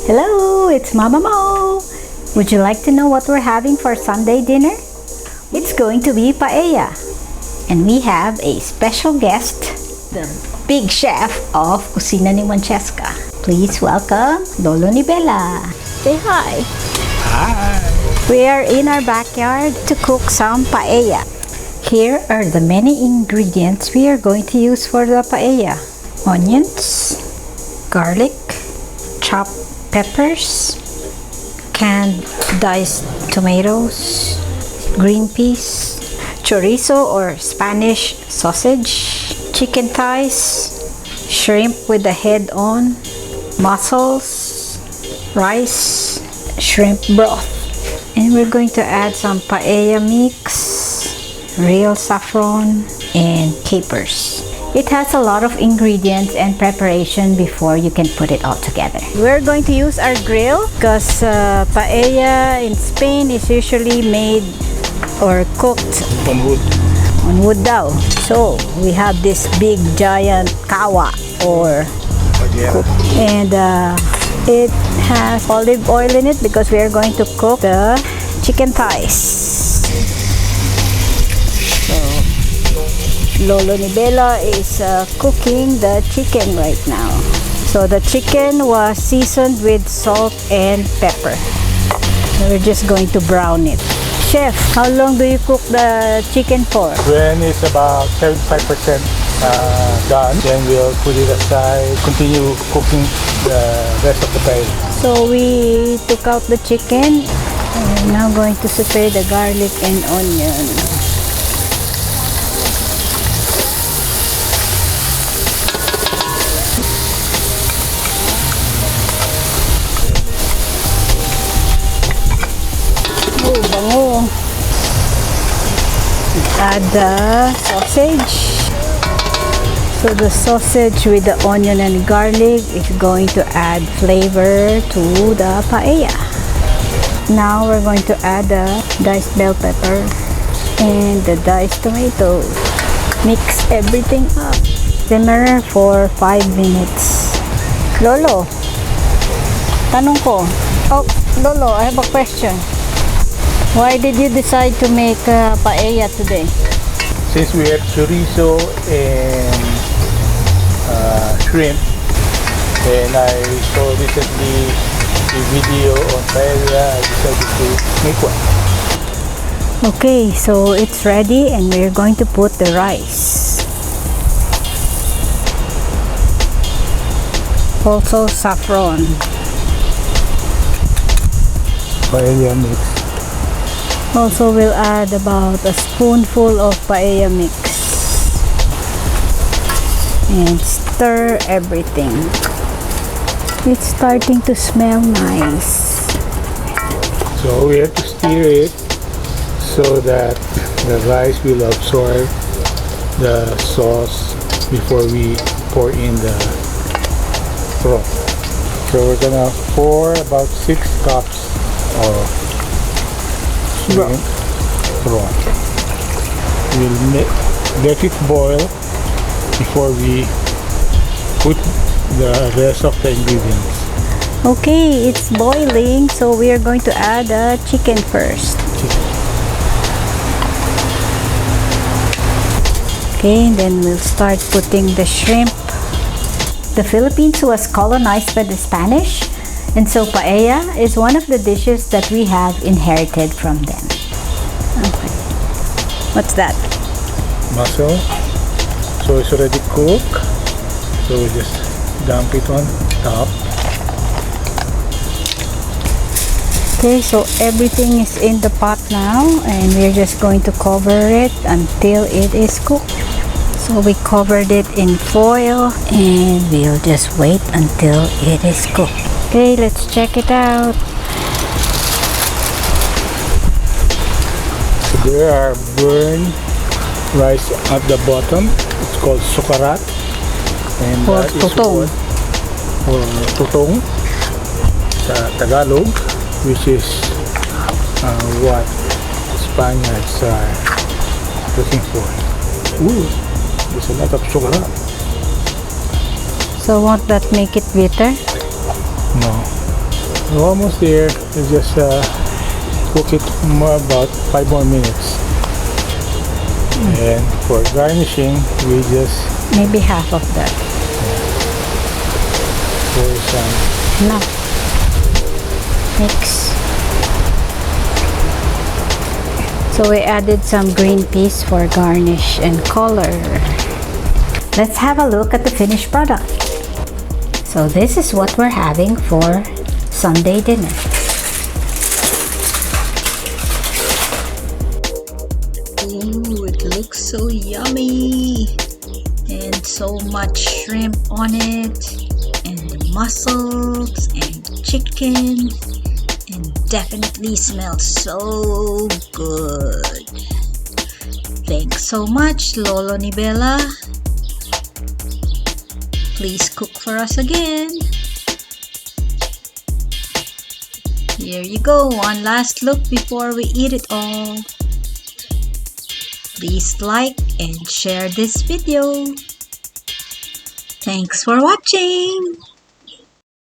Hello, it's Mama Mo. Would you like to know what we're having for Sunday dinner? It's going to be paella. And we have a special guest, the big chef of Kusina ni MonCesCa. Please welcome Lolo ni Bella. Say hi. Hi. We are in our backyard to cook some paella. Here are the many ingredients we are going to use for the paella. Onions, garlic, chopped peppers, canned diced tomatoes, green peas, chorizo or Spanish sausage, chicken thighs, shrimp with the head on, mussels, rice, shrimp broth. And we're going to add some paella mix, real saffron, and capers. It has a lot of ingredients and preparation before you can put it all together. We're going to use our grill because paella in Spain is usually made or cooked On wood. on wood daw. So we have this big giant kawa or Paella. and it has olive oil in it because we are going to cook the chicken thighs. So Lolo ni Bella is cooking the chicken right now. So the chicken was seasoned with salt and pepper. So we're just going to brown it. Chef, how long do you cook the chicken for? When it's about 75% done, then we'll put it aside, continue cooking the rest of the paella. So we took out the chicken and we're now going to saute the garlic and onion. Oh, bango. Add the sausage. So the sausage with the onion and garlic is going to add flavor to the paella. Now we're going to add the diced bell pepper and the diced tomato. Mix everything up. Simmer for 5 minutes. Lolo, tanong ko. Oh, Lolo, I have a question. Why did you decide to make paella today? Since we have chorizo and shrimp, and I saw recently a video on paella, I decided to make one. Okay, so it's ready and we're going to put the rice. Also saffron. Paella mix. Also we'll add about a spoonful of paella mix. And stir everything. It's starting to smell nice. So we have to stir it so that the rice will absorb the sauce before we pour in the broth. So we're gonna pour about 6 cups of shrimp broth. We'll let it boil before we put the rest of the ingredients. Okay, it's boiling, so we are going to add the chicken first. Okay, then we'll start putting the shrimp. The Philippines was colonized by the Spanish, and so paella is one of the dishes that we have inherited from them. Okay. What's that? Mussel. So it's already cooked. So we just dump it on top. Okay, so everything is in the pot now, and we're just going to cover it until it is cooked. So we covered it in foil and we'll just wait until it is cooked. Okay, let's check it out. So there are burned rice at the bottom. It's called sukarat. And Or that is tutong. or tutong sa Tagalog, which is what Spaniards are looking for. Ooh, there's a lot of sugar. So won't that make it bitter? No. We're almost there. We just cook it about 5 more minutes. And for garnishing, we just Maybe half of that. pour some. No. Mix. So we added some green peas for garnish and color. Let's have a look at the finished product. So this is what we're having for Sunday dinner. Ooh, it looks so yummy! And so much shrimp on it, and mussels, and chicken, and definitely smells so good. Thanks so much, Lolo ni Bella. Please cook for us again. Here you go, one last look before we eat it all. Please like and share this video. Thanks for watching.